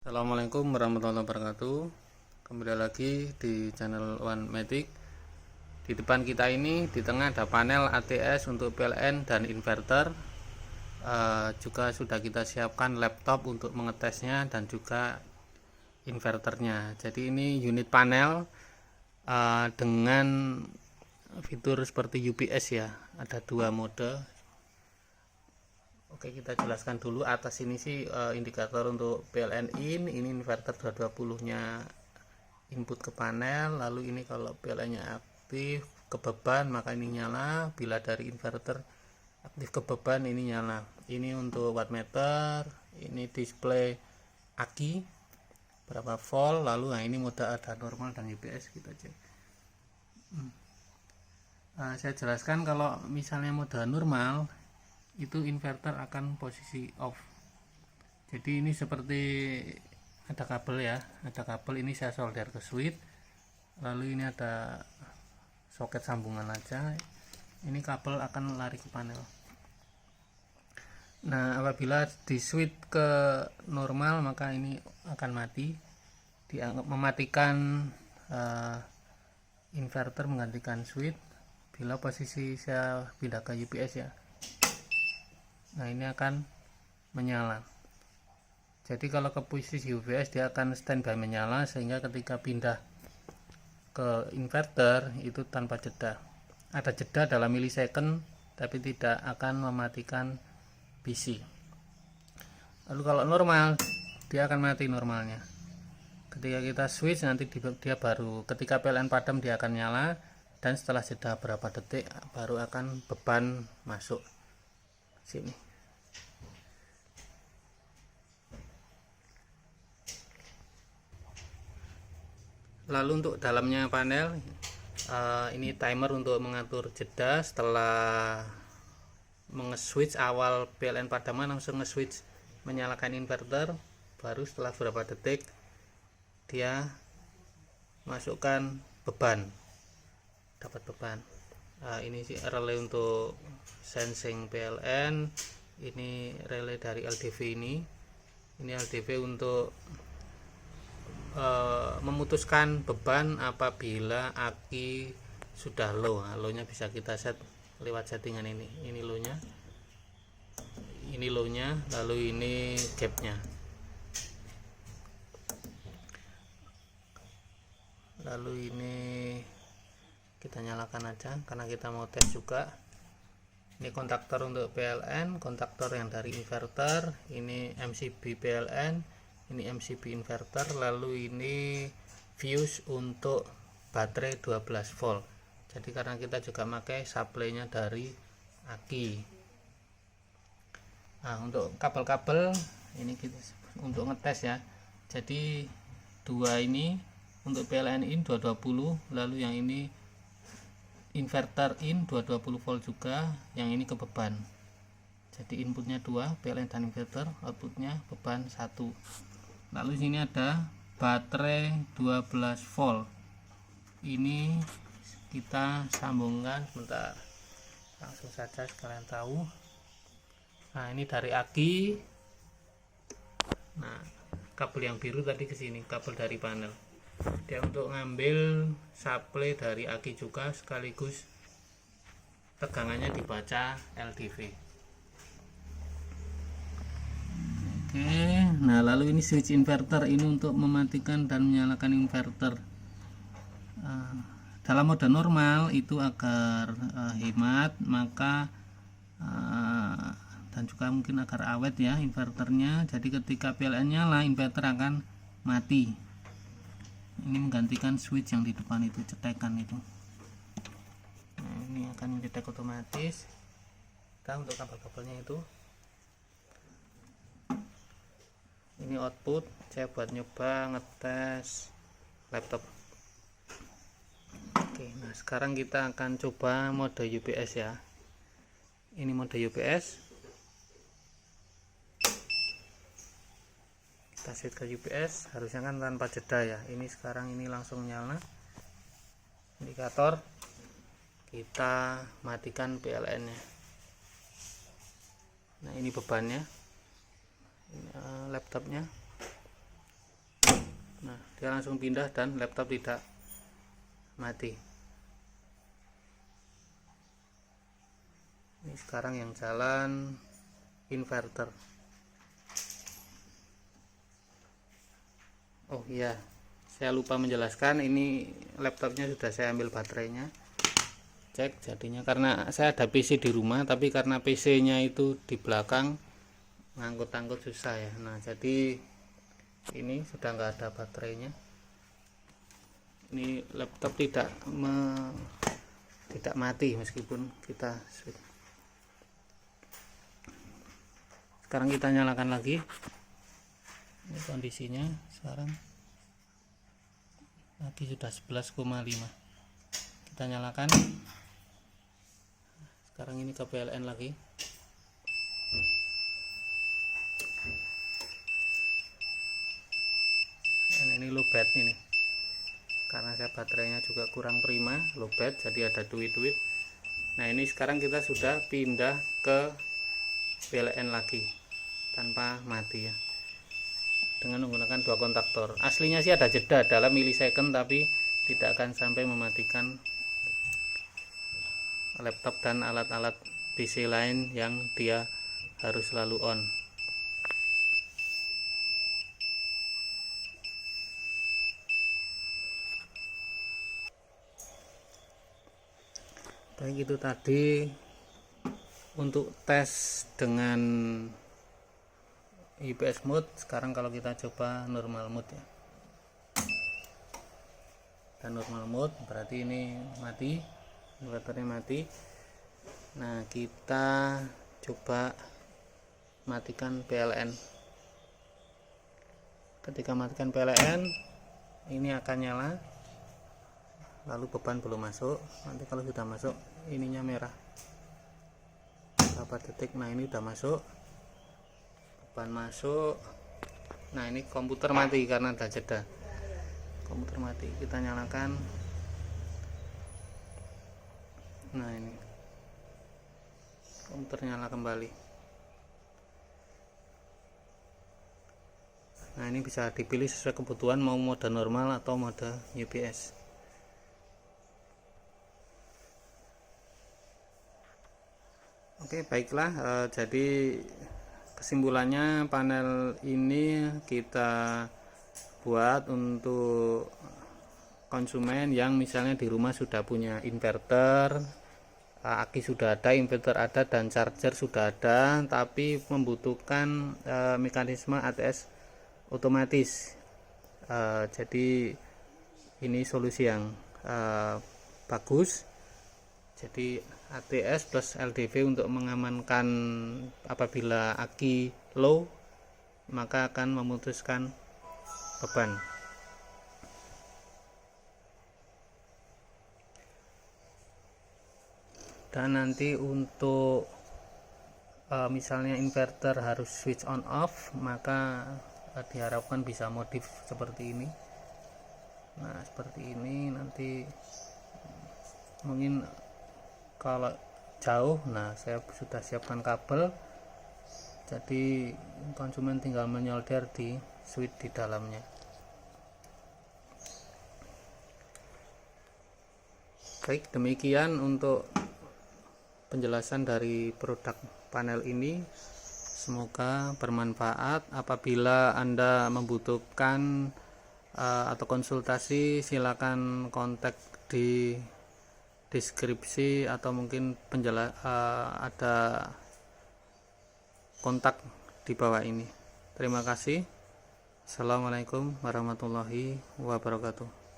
Assalamualaikum warahmatullahi wabarakatuh. Kembali lagi di channel One Matic. Di depan kita ini di tengah ada panel ATS untuk PLN dan inverter. Juga sudah kita siapkan laptop untuk mengetesnya dan juga inverternya. Jadi ini unit panel dengan fitur seperti UPS ya. Ada dua mode. Oke, kita jelaskan dulu. Atas ini sih indikator untuk PLN in, ini inverter 220 nya input ke panel. Lalu ini kalau PLN nya aktif ke beban maka ini nyala, bila dari inverter aktif ke beban ini nyala. Ini untuk wattmeter, ini display aki berapa volt, lalu ini mode ada normal dan UPS kita cek. Saya jelaskan kalau misalnya mode normal itu inverter akan posisi off. Jadi ini seperti ada kabel ya, ada kabel ini saya solder ke switch, lalu ini ada soket sambungan aja, ini kabel akan lari ke panel. Nah, apabila di switch ke normal maka ini akan mati, dianggap mematikan inverter, menggantikan switch. Bila posisi saya pindah ke UPS ya, nah ini akan menyala. Jadi kalau ke posisi UPS dia akan standby menyala, sehingga ketika pindah ke inverter itu tanpa jeda. Ada jeda dalam milisecond tapi tidak akan mematikan PC. Lalu kalau normal dia akan mati normalnya. Ketika kita switch nanti dia baru, ketika PLN padam dia akan nyala, dan setelah jeda berapa detik baru akan beban masuk sini. Lalu untuk dalamnya panel ini timer untuk mengatur jeda. Setelah menge-switch awal PLN padaman langsung nge-switch menyalakan inverter, baru setelah beberapa detik dia masukkan beban, dapat beban. Ini sih relay untuk sensing PLN, ini relay dari LDV ini LDV untuk memutuskan beban apabila aki sudah low. Low nya bisa kita set lewat settingan ini low nya, lalu ini gapnya, lalu ini kita nyalakan aja karena kita mau tes juga. Ini kontaktor untuk PLN, kontaktor yang dari inverter, ini MCB PLN, ini MCB inverter, lalu ini fuse untuk baterai 12 volt. Jadi karena kita juga pakai supply-nya dari aki. Nah, untuk kabel-kabel ini kita untuk ngetes ya. Jadi dua ini untuk PLN in 220, lalu yang ini inverter in 220 volt juga, yang ini ke beban. Jadi inputnya 2 PLN dan inverter, outputnya beban 1. Lalu sini ada baterai 12 volt. Ini kita sambungkan sebentar, langsung saja sekalian tahu. Nah, ini dari aki. Nah, kabel yang biru tadi ke sini, kabel dari panel. Dia untuk ngambil supply dari aki juga, sekaligus tegangannya dibaca LDV. Oke, nah lalu ini switch inverter, ini untuk mematikan dan menyalakan inverter. Dalam mode normal itu agar hemat, maka dan juga mungkin agar awet ya inverternya. Jadi ketika PLN nyala, inverter akan mati. Ini menggantikan switch yang di depan itu, cetekan itu. Nah, ini akan mendetek otomatis. Kita untuk kabel-kabelnya itu, ini output saya buat nyoba ngetes laptop. Oke, nah sekarang kita akan coba mode UPS ya. Ini mode UPS. Kita set ke UPS, harusnya kan tanpa jeda ya. Ini sekarang ini langsung nyala indikator. Kita matikan PLN nya. Nah, ini bebannya, ini laptopnya. Nah, dia langsung pindah dan laptop tidak mati. Ini sekarang yang jalan inverter. Oh iya, saya lupa menjelaskan, ini laptopnya sudah saya ambil baterainya, cek jadinya, karena saya ada PC di rumah tapi karena PC nya itu di belakang, ngangkut-ngangkut susah ya. Nah, jadi ini sudah nggak ada baterainya. Ini laptop tidak mati meskipun kita switch. Sekarang kita nyalakan lagi. Ini kondisinya sekarang lagi sudah 11,5. Kita nyalakan. Sekarang ini ke PLN lagi. Dan ini lowbat ini. Karena saya baterainya juga kurang prima, lowbat, jadi ada duit-duit. Nah, ini sekarang kita sudah pindah ke PLN lagi tanpa mati ya, dengan menggunakan 2 kontaktor. Aslinya sih ada jeda dalam milisecond, tapi tidak akan sampai mematikan laptop dan alat-alat PC lain yang dia harus selalu on. Baik, itu tadi untuk tes dengan IPS mode. Sekarang kalau kita coba normal mode ya, dan normal mode berarti ini mati, inverternya mati. Nah, kita coba matikan PLN. Ketika matikan PLN, ini akan nyala, lalu beban belum masuk. Nanti kalau sudah masuk, ininya merah berapa detik. Nah, ini udah masuk, beban masuk. Nah, ini komputer mati karena ada jeda. Komputer mati, kita nyalakan. Nah, ini komputer nyala kembali. Nah, ini bisa dipilih sesuai kebutuhan, mau mode normal atau mode UPS. Oke, baiklah, jadi kesimpulannya panel ini kita buat untuk konsumen yang misalnya di rumah sudah punya inverter, aki sudah ada, inverter ada, dan charger sudah ada, tapi membutuhkan mekanisme ATS otomatis. Jadi ini solusi yang bagus. Jadi ATS plus LDV untuk mengamankan apabila aki low, maka akan memutuskan beban. Dan nanti untuk misalnya inverter harus switch on off, maka diharapkan bisa modif seperti ini. Nah, seperti ini nanti mungkin kalau jauh. Nah, saya sudah siapkan kabel, jadi konsumen tinggal menyolder di switch di dalamnya. Baik, demikian untuk penjelasan dari produk panel ini. Semoga bermanfaat. Apabila Anda membutuhkan atau konsultasi, silakan kontak di deskripsi atau mungkin ada kontak di bawah ini. Terima kasih. Assalamualaikum warahmatullahi wabarakatuh.